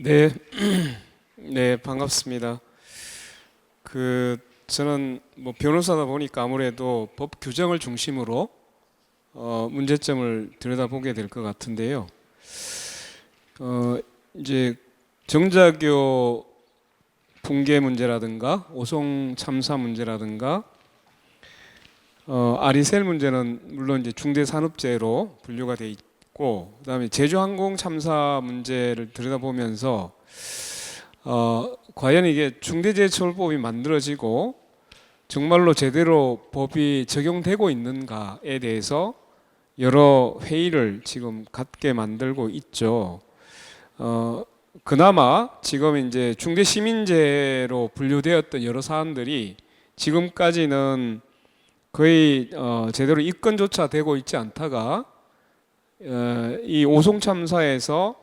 네, 네, 반갑습니다. 저는 변호사다 보니까 아무래도 법 규정을 중심으로 문제점을 들여다보게 될 것 같은데요. 이제 정자교 붕괴 문제라든가 오송 참사 문제라든가 아리셀 문제는 물론 이제 중대산업재해로 분류가 돼 있고, 그다음에 제주항공 참사 문제를 들여다보면서 과연 이게 중대재해처벌법이 만들어지고 정말로 제대로 법이 적용되고 있는가에 대해서 여러 회의를 지금 갖게 만들고 있죠. 그나마 지금 이제 중대시민재해로 분류되었던 여러 사안들이 지금까지는 거의 제대로 입건조차 되고 있지 않다가 이 오송 참사에서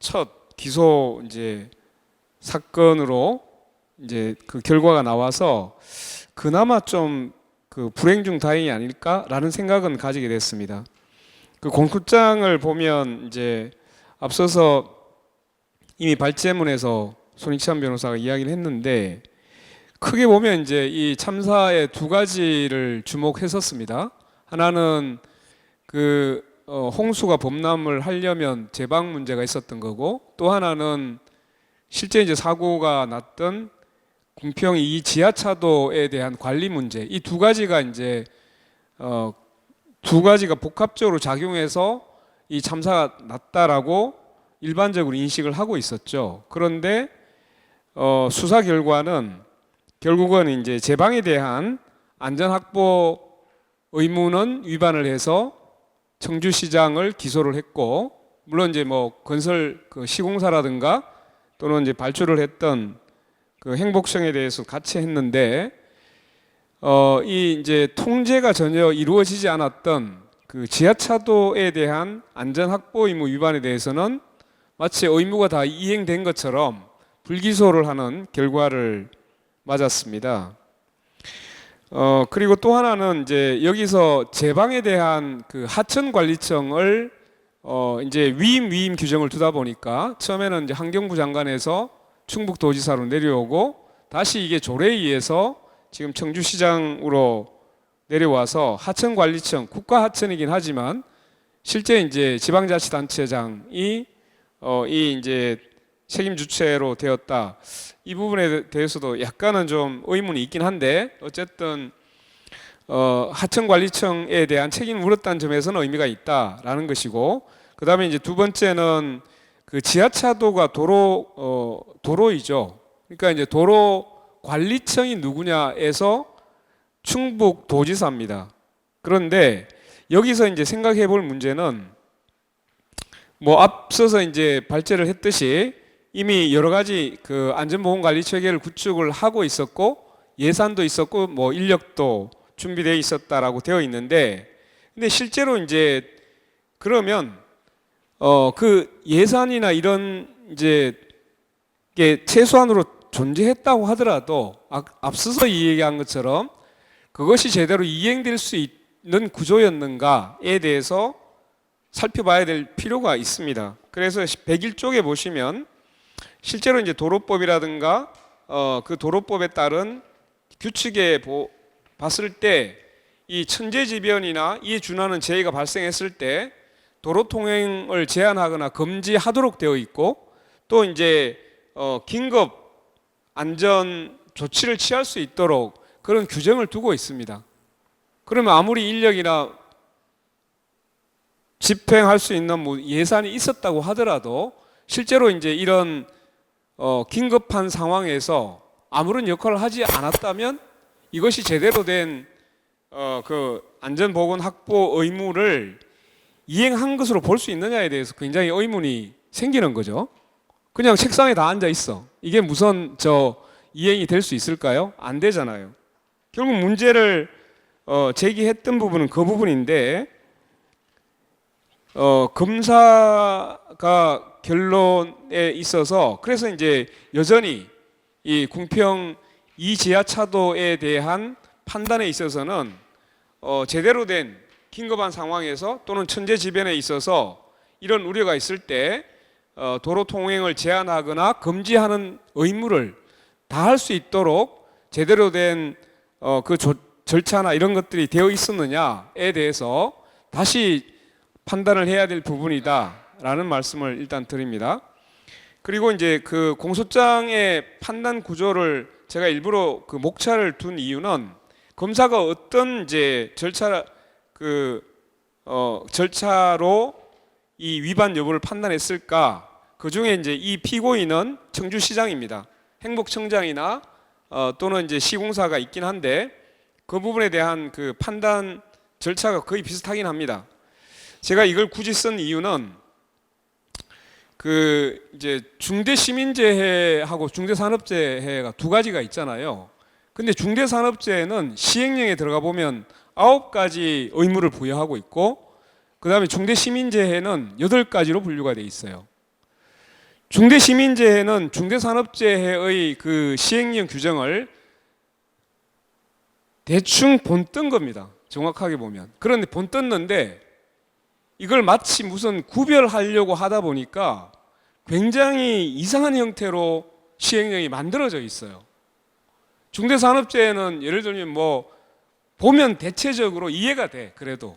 첫 기소 이제 사건으로 이제 그 결과가 나와서 그나마 좀 그 불행 중 다행이 아닐까라는 생각은 가지게 됐습니다. 그 공소장을 보면 이제 앞서서 이미 발제문에서 손익찬 변호사가 이야기를 했는데, 크게 보면 이제 이 참사의 두 가지를 주목했었습니다. 하나는 홍수가 범람을 하려면 제방 문제가 있었던 거고, 또 하나는 실제 이제 사고가 났던 궁평 이 지하차도에 대한 관리 문제, 이 두 가지가 이제 두 가지가 복합적으로 작용해서 이 참사가 났다라고 일반적으로 인식을 하고 있었죠. 그런데 수사 결과는 결국은 이제 제방에 대한 안전확보 의무는 위반을 해서 청주시장을 기소를 했고, 물론 이제 건설 시공사라든가 또는 이제 발주를 했던 그 행복성에 대해서 같이 했는데, 이 이제 통제가 전혀 이루어지지 않았던 그 지하차도에 대한 안전확보 의무 위반에 대해서는 마치 의무가 다 이행된 것처럼 불기소를 하는 결과를 맞았습니다. 그리고 또 하나는 이제 여기서 제방에 대한 그 하천관리청을 이제 위임 규정을 두다 보니까 처음에는 이제 환경부 장관에서 충북도지사로 내려오고 다시 이게 조례에 의해서 지금 청주시장으로 내려와서 하천관리청, 국가하천이긴 하지만 실제 이제 지방자치단체장이 이 이제 책임 주체로 되었다. 이 부분에 대해서도 약간은 좀 의문이 있긴 한데, 어쨌든 하천관리청에 대한 책임을 물었다는 점에서는 의미가 있다라는 것이고, 그 다음에 이제 두 번째는 그 지하차도가 도로이죠. 그러니까 이제 도로관리청이 누구냐에서 충북도지사입니다. 그런데 여기서 이제 생각해 볼 문제는 앞서서 이제 발제를 했듯이 이미 여러 가지 그 안전보건관리 체계를 구축을 하고 있었고, 예산도 있었고 인력도 준비되어 있었다라고 되어 있는데, 근데 실제로 이제 그러면 그 예산이나 이런 이제 게 최소한으로 존재했다고 하더라도 앞서서 얘기한 것처럼 그것이 제대로 이행될 수 있는 구조였는가에 대해서 살펴봐야 될 필요가 있습니다. 그래서 101쪽에 보시면 실제로 이제 도로법이라든가 그 도로법에 따른 규칙에 봤을 때 이 천재지변이나 이에 준하는 재해가 발생했을 때 도로 통행을 제한하거나 금지하도록 되어 있고, 또 이제 긴급 안전 조치를 취할 수 있도록 그런 규정을 두고 있습니다. 그러면 아무리 인력이나 집행할 수 있는 예산이 있었다고 하더라도 실제로 이제 이런 긴급한 상황에서 아무런 역할을 하지 않았다면 이것이 제대로 된 그 안전보건 확보 의무를 이행한 것으로 볼 수 있느냐에 대해서 굉장히 의문이 생기는 거죠. 그냥 책상에 다 앉아 있어. 이게 무슨 이행이 될 수 있을까요? 안 되잖아요. 결국 문제를 제기했던 부분은 그 부분인데, 검사가 결론에 있어서 그래서 이제 여전히 이 궁평 이 지하차도에 대한 판단에 있어서는 제대로 된 긴급한 상황에서 또는 천재지변에 있어서 이런 우려가 있을 때 도로 통행을 제한하거나 금지하는 의무를 다할 수 있도록 제대로 된 그 절차나 이런 것들이 되어 있었느냐에 대해서 다시 판단을 해야 될 부분이다라는 말씀을 일단 드립니다. 그리고 이제 그 공소장의 판단 구조를 제가 일부러 그 목차를 둔 이유는 검사가 어떤 이제 절차로 이 위반 여부를 판단했을까? 그 중에 이제 이 피고인은 청주시장입니다. 행복청장이나 또는 이제 시공사가 있긴 한데 그 부분에 대한 그 판단 절차가 거의 비슷하긴 합니다. 제가 이걸 굳이 쓴 이유는 그 이제 중대시민재해하고 중대산업재해가 두 가지가 있잖아요. 근데 중대산업재해는 시행령에 들어가 보면 9가지 의무를 부여하고 있고, 그 다음에 중대시민재해는 8가지로 분류가 돼 있어요. 중대시민재해는 중대산업재해의 그 시행령 규정을 대충 본뜬 겁니다. 정확하게 보면. 그런데 본떴는데 이걸 마치 무슨 구별하려고 하다 보니까 굉장히 이상한 형태로 시행령이 만들어져 있어요. 중대산업재해는 예를 들면 뭐 보면 대체적으로 이해가 돼. 그래도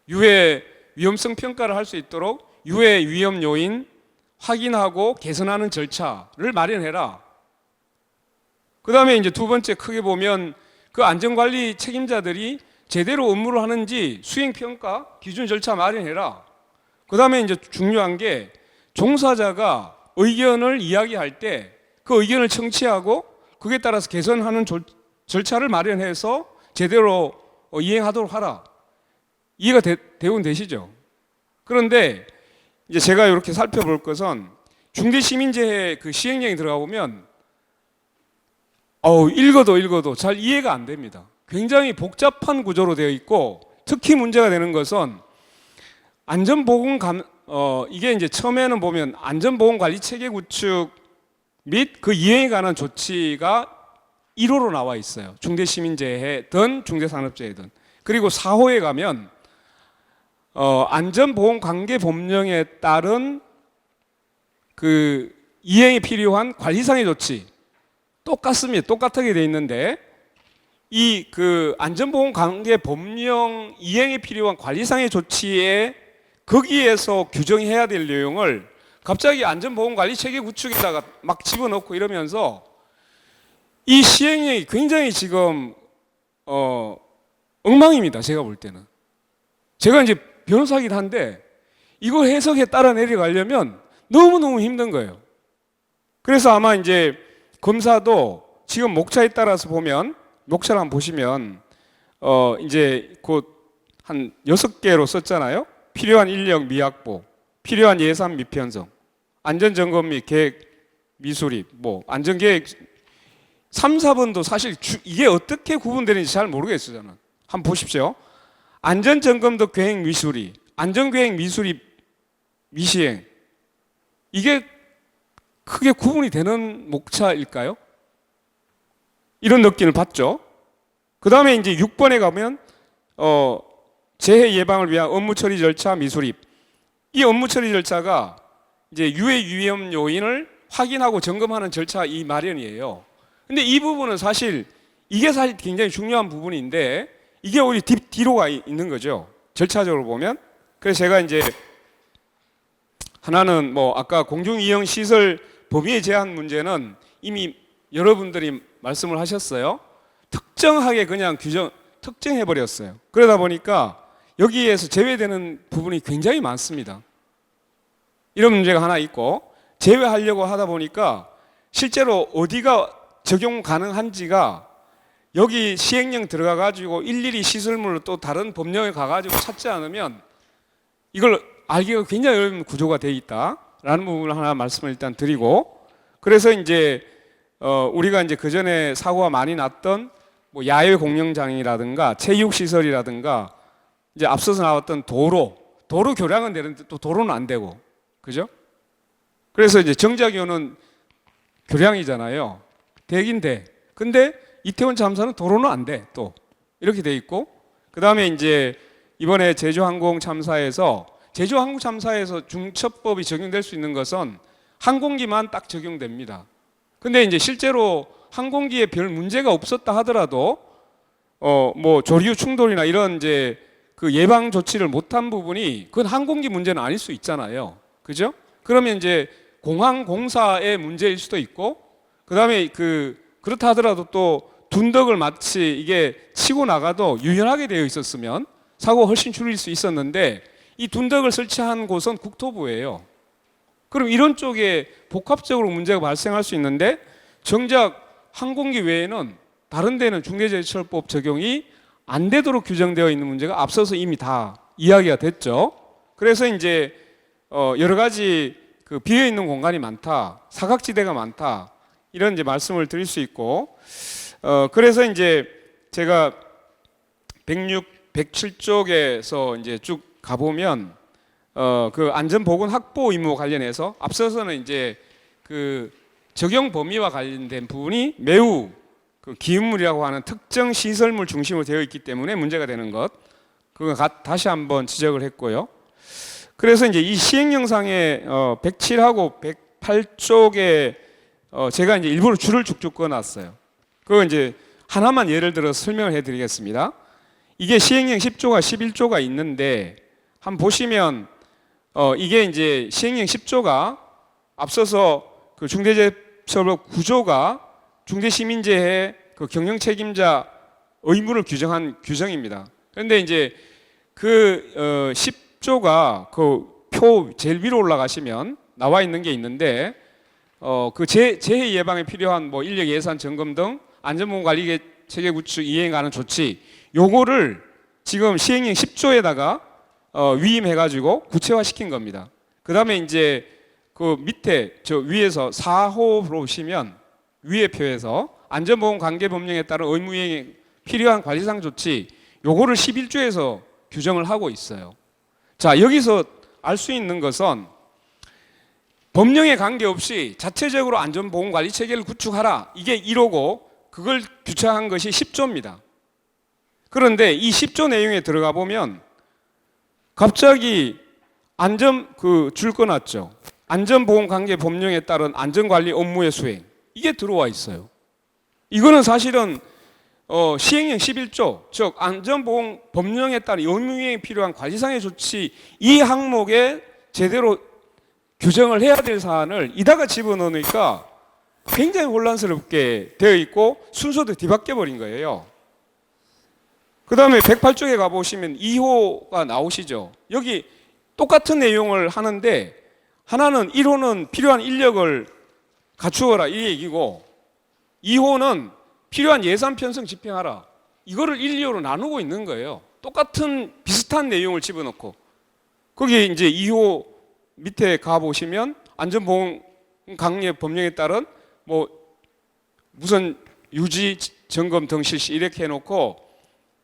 유해 위험성 평가를 할 수 있도록 유해 위험 요인 확인하고 개선하는 절차를 마련해라. 그 다음에 이제 두 번째 크게 보면 그 안전관리 책임자들이 제대로 업무를 하는지 수행평가 기준 절차 마련해라. 그 다음에 이제 중요한 게 종사자가 의견을 이야기할 때 그 의견을 청취하고 그에 따라서 개선하는 절차를 마련해서 제대로 이행하도록 하라. 이해가 대부분 되시죠? 그런데 이제 제가 이렇게 살펴볼 것은 중대시민재해 그 시행령에 들어가 보면 읽어도 잘 이해가 안 됩니다. 굉장히 복잡한 구조로 되어 있고, 특히 문제가 되는 것은 이게 이제 처음에는 보면 안전보건관리 체계 구축 및 그 이행에 관한 조치가 1호로 나와 있어요. 중대시민재해든 중대산업재해든. 그리고 4호에 가면 안전보건관계법령에 따른 그 이행에 필요한 관리상의 조치 똑같습니다. 똑같게 돼 있는데 이 그 안전보건관계법령 이행에 필요한 관리상의 조치에 거기에서 규정해야 될 내용을 갑자기 안전보건관리체계 구축에다가 막 집어넣고 이러면서 이 시행령이 굉장히 지금 엉망입니다. 제가 볼 때는. 제가 이제 변호사이긴 한데 이걸 해석에 따라 내려가려면 너무너무 힘든 거예요. 그래서 아마 이제 검사도 지금 목차에 따라서 보면, 목차를 한번 보시면 이제 곧 한 6개로 썼잖아요. 필요한 인력 미확보, 필요한 예산 미편성, 안전점검 및 계획 미수립, 뭐 안전계획 3, 4번도 사실 이게 어떻게 구분되는지 잘 모르겠어요. 저는 한번 보십시오. 안전점검도 계획 미수립, 안전계획 미수립 미시행, 이게 크게 구분이 되는 목차일까요? 이런 느낌을 받죠. 그 다음에 이제 6번에 가면 재해 예방을 위한 업무 처리 절차 미수립, 이 업무 처리 절차가 이제 유해 위험 요인을 확인하고 점검하는 절차 이 마련이에요. 근데 이 부분은 사실 이게 사실 굉장히 중요한 부분인데 이게 우리 뒤로가 있는 거죠. 절차적으로 보면. 그래서 제가 이제 하나는 뭐 아까 공중이용 시설 범위의 제한 문제는 이미 여러분들이 말씀을 하셨어요. 특정하게 그냥 특정해 버렸어요. 그러다 보니까 여기에서 제외되는 부분이 굉장히 많습니다. 이런 문제가 하나 있고, 제외하려고 하다 보니까 실제로 어디가 적용 가능한지가 여기 시행령 들어가 가지고 일일이 시설물을 또 다른 법령에 가 가지고 찾지 않으면 이걸 알기가 굉장히 어려운 구조가 되어 있다라는 부분을 하나 말씀을 일단 드리고, 그래서 이제 우리가 이제 그 전에 사고가 많이 났던 뭐 야외 공연장이라든가 체육시설이라든가 이제 앞서서 나왔던 도로 교량은 되는데 또 도로는 안 되고, 그죠? 그래서 이제 정자교는 교량이잖아요. 되긴 돼. 근데 이태원 참사는 도로는 안 돼. 또 이렇게 돼 있고, 그 다음에 이제 이번에 제주항공 참사에서 제주항공참사에서 중처법이 적용될 수 있는 것은 항공기만 딱 적용됩니다. 근데 이제 실제로 항공기에 별 문제가 없었다 하더라도 뭐 조류 충돌이나 이런 이제 그 예방 조치를 못한 부분이 그건 항공기 문제는 아닐 수 있잖아요. 그죠? 그러면 이제 공항공사의 문제일 수도 있고, 그다음에 그렇다 하더라도 또 둔덕을 마치 이게 치고 나가도 유연하게 되어 있었으면 사고가 훨씬 줄일 수 있었는데, 이 둔덕을 설치한 곳은 국토부예요. 그럼 이런 쪽에 복합적으로 문제가 발생할 수 있는데, 정작 항공기 외에는 다른 데는 중대재해처벌법 적용이 안 되도록 규정되어 있는 문제가 앞서서 이미 다 이야기가 됐죠. 그래서 이제 여러 가지 그 비어 있는 공간이 많다, 사각지대가 많다, 이런 이제 말씀을 드릴 수 있고, 그래서 이제 제가 106, 107쪽에서 이제 쭉 가보면 그 안전보건 확보 의무 관련해서 앞서서는 이제 그 적용 범위와 관련된 부분이 매우 그 기음물이라고 하는 특정 시설물 중심으로 되어 있기 때문에 문제가 되는 것, 그거 다시 한번 지적을 했고요. 그래서 이제 이 시행령상의 107하고 108쪽에 제가 이제 일부러 줄을 쭉쭉 그어놨어요. 그거 이제 하나만 예를 들어서 설명을 해드리겠습니다. 이게 시행령 10조가 11조가 있는데 한번 보시면 이게 이제 시행령 10조가 앞서서 그 중대재해처벌법 9조가 중대시민재해 그 경영 책임자 의무를 규정한 규정입니다. 그런데 이제 그 10조가 그 표 제일 위로 올라가시면 나와 있는 게 있는데 그 재해 예방에 필요한 뭐 인력 예산 점검 등 안전보건 관리 체계 구축 이행에 관한 조치, 요거를 지금 시행령 10조에다가 위임해가지고 구체화시킨 겁니다. 그 다음에 이제 그 밑에 저 위에서 4호로 보시면 위에 표에서 안전보건 관계 법령에 따른 의무 이행에 필요한 관리상 조치, 요거를 11조에서 규정을 하고 있어요. 자, 여기서 알 수 있는 것은 법령에 관계없이 자체적으로 안전보건 관리 체계를 구축하라, 이게 1호고 그걸 규정한 것이 10조입니다. 그런데 이 10조 내용에 들어가 보면 갑자기 줄 꺼놨죠. 안전보건관계 법령에 따른 안전관리 업무의 수행, 이게 들어와 있어요. 이거는 사실은 시행령 11조, 즉 안전보건 법령에 따른 의무이행에 필요한 관리상의 조치, 이 항목에 제대로 규정을 해야 될 사안을 이다가 집어넣으니까 굉장히 혼란스럽게 되어 있고 순서도 뒤바뀌어 버린 거예요. 그 다음에 108쪽에 가보시면 2호가 나오시죠. 여기 똑같은 내용을 하는데 하나는 1호는 필요한 인력을 갖추어라, 이 얘기고 2호는 필요한 예산 편성 집행하라, 이거를 1, 2호로 나누고 있는 거예요. 똑같은 비슷한 내용을 집어넣고, 거기 이제 2호 밑에 가보시면 안전보건 관계 법령에 따른 뭐 무슨 유지 점검 등 실시, 이렇게 해놓고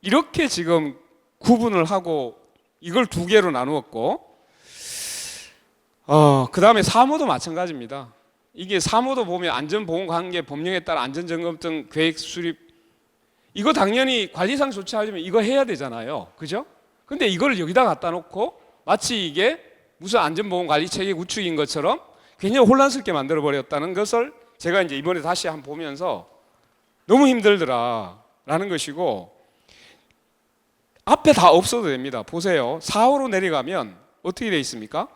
이렇게 지금 구분을 하고 이걸 두 개로 나누었고, 그 다음에 3호도 마찬가지입니다. 이게 3호도 보면 안전보건관계 법령에 따라 안전점검 등 계획 수립, 이거 당연히 관리상 조치하려면 이거 해야 되잖아요. 그죠? 근데 이걸 여기다 갖다 놓고 마치 이게 무슨 안전보건관리체계 구축인 것처럼 굉장히 혼란스럽게 만들어버렸다는 것을 제가 이제 이번에 다시 한번 보면서 너무 힘들더라라는 것이고, 앞에 다 없어도 됩니다. 보세요. 4호로 내려가면 어떻게 되어 있습니까?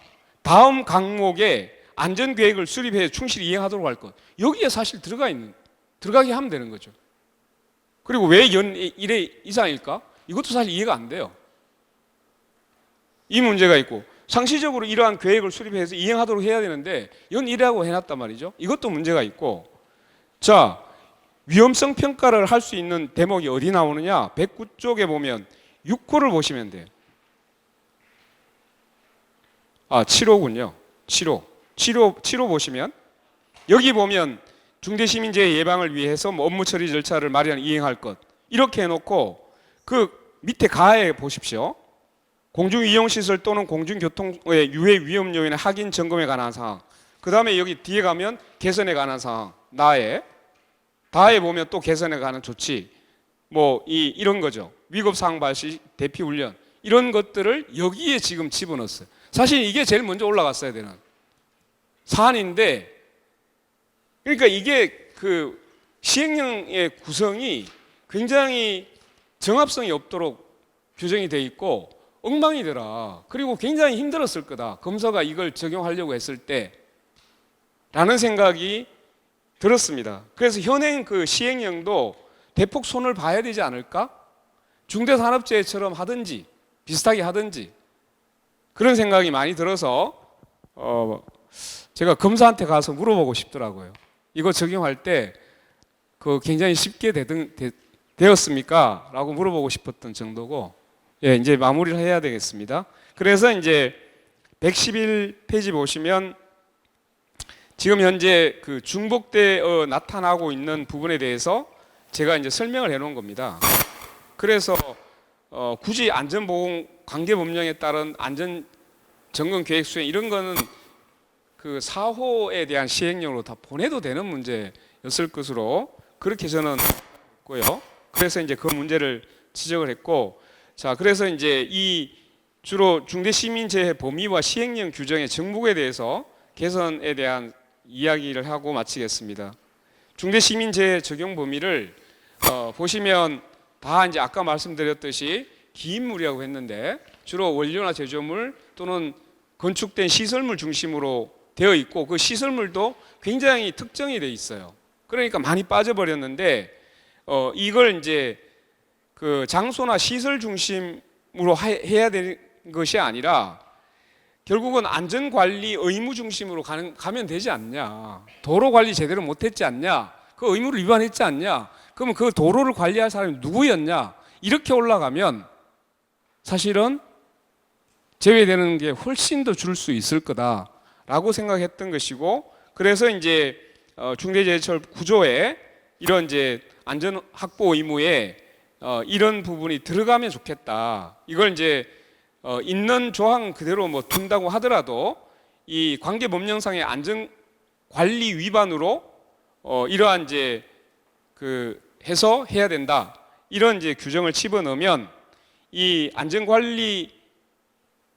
다음 항목에 안전계획을 수립해 충실히 이행하도록 할 것, 여기에 사실 들어가게 하면 되는 거죠. 그리고 왜 연 1회 이상일까? 이것도 사실 이해가 안 돼요. 이 문제가 있고, 상시적으로 이러한 계획을 수립해서 이행하도록 해야 되는데 연 1회하고 해놨단 말이죠. 이것도 문제가 있고, 자, 위험성 평가를 할 수 있는 대목이 어디 나오느냐? 109쪽에 보면 6호를 보시면 돼요. 7호군요. 7호 보시면 여기 보면 중대시민재해 예방을 위해서 뭐 업무 처리 절차를 마련 이행할 것, 이렇게 해놓고 그 밑에 가에 보십시오. 공중이용시설 또는 공중교통의 유해 위험 요인의 확인 점검에 관한 사항, 그 다음에 여기 뒤에 가면 개선에 관한 사항, 다에 보면 또 개선에 관한 조치, 뭐 이런 거죠. 위급 상황 발시 대피 훈련, 이런 것들을 여기에 지금 집어넣었어요. 사실 이게 제일 먼저 올라갔어야 되는 사안인데, 그러니까 이게 그 시행령의 구성이 굉장히 정합성이 없도록 규정이 돼 있고 엉망이더라. 그리고 굉장히 힘들었을 거다. 검사가 이걸 적용하려고 했을 때 라는 생각이 들었습니다. 그래서 현행 그 시행령도 대폭 손을 봐야 되지 않을까? 중대산업재해처럼 하든지 비슷하게 하든지 그런 생각이 많이 들어서 제가 검사한테 가서 물어보고 싶더라고요. 이거 적용할 때 그 굉장히 쉽게 되었습니까? 라고 물어보고 싶었던 정도고, 예, 이제 마무리를 해야 되겠습니다. 그래서 이제 111페이지 보시면 지금 현재 그 중복되어 나타나고 있는 부분에 대해서 제가 이제 설명을 해 놓은 겁니다. 그래서 굳이 안전보건 관계법령에 따른 안전 점검 계획 수행 이런 거는 그 사호에 대한 시행령으로 다 보내도 되는 문제였을 것으로 그렇게 저는 했고요. 그래서 이제 그 문제를 지적을 했고, 자, 그래서 이제 이 주로 중대시민재해 범위와 시행령 규정의 정북에 대해서 개선에 대한 이야기를 하고 마치겠습니다. 중대시민재해 적용 범위를 보시면 다 이제 아까 말씀드렸듯이 기인물이라고 했는데 주로 원료나 제조물 또는 건축된 시설물 중심으로 되어 있고 그 시설물도 굉장히 특정이 돼 있어요. 그러니까 많이 빠져버렸는데 이걸 이제 그 장소나 시설 중심으로 해야 되는 것이 아니라 결국은 안전관리 의무 중심으로 가면 되지 않냐. 도로관리 제대로 못했지 않냐. 그 의무를 위반했지 않냐. 그러면 그 도로를 관리할 사람이 누구였냐. 이렇게 올라가면 사실은 제외되는 게 훨씬 더 줄 수 있을 거다라고 생각했던 것이고, 그래서 이제 중대재해처 구조에 이런 이제 안전 확보 의무에 이런 부분이 들어가면 좋겠다. 이걸 이제 있는 조항 그대로 뭐 둔다고 하더라도 이 관계법령상의 안전 관리 위반으로 이러한 이제 그 해서 해야 된다. 이런 이제 규정을 집어넣으면 이 안전 관리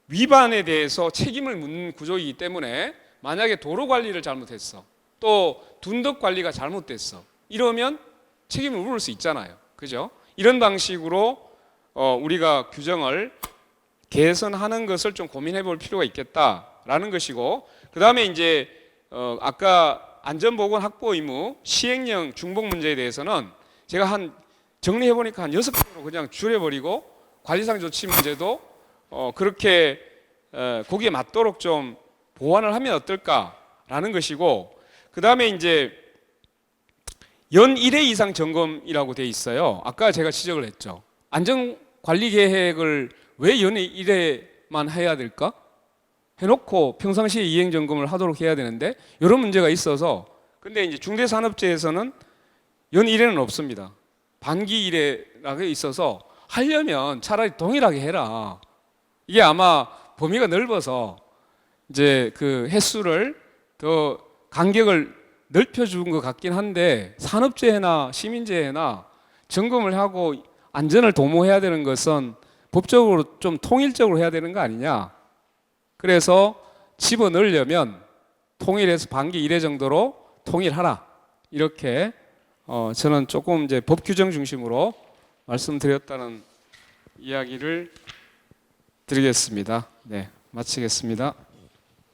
위반에 대해서 책임을 묻는 구조이기 때문에 만약에 도로 관리를 잘못했어. 또 둔덕 관리가 잘못됐어. 이러면 책임을 물을 수 있잖아요. 그죠? 이런 방식으로 우리가 규정을 개선하는 것을 좀 고민해 볼 필요가 있겠다라는 것이고, 그 다음에 이제 아까 안전보건 확보 의무 시행령 중복 문제에 대해서는 제가 정리해 보니까 한 6개로 그냥 줄여버리고 관리상 조치 문제도 그렇게 거기에 맞도록 좀 보완을 하면 어떨까라는 것이고, 그 다음에 이제 연 1회 이상 점검이라고 돼 있어요. 아까 제가 지적을 했죠. 안전관리 계획을 왜 연 1회만 해야 될까? 해놓고 평상시에 이행 점검을 하도록 해야 되는데 이런 문제가 있어서, 근데 이제 중대산업재해에서는 연 1회는 없습니다. 반기 1회라고 있어서 하려면 차라리 동일하게 해라. 이게 아마 범위가 넓어서 이제 그 횟수를 더 간격을 넓혀준 것 같긴 한데, 산업재해나 시민재해나 점검을 하고 안전을 도모해야 되는 것은 법적으로 좀 통일적으로 해야 되는 거 아니냐. 그래서 집어넣으려면 통일해서 반기 1회 정도로 통일하라. 이렇게 저는 조금 이제 법 규정 중심으로 말씀드렸다는 이야기를 드리겠습니다. 네, 마치겠습니다.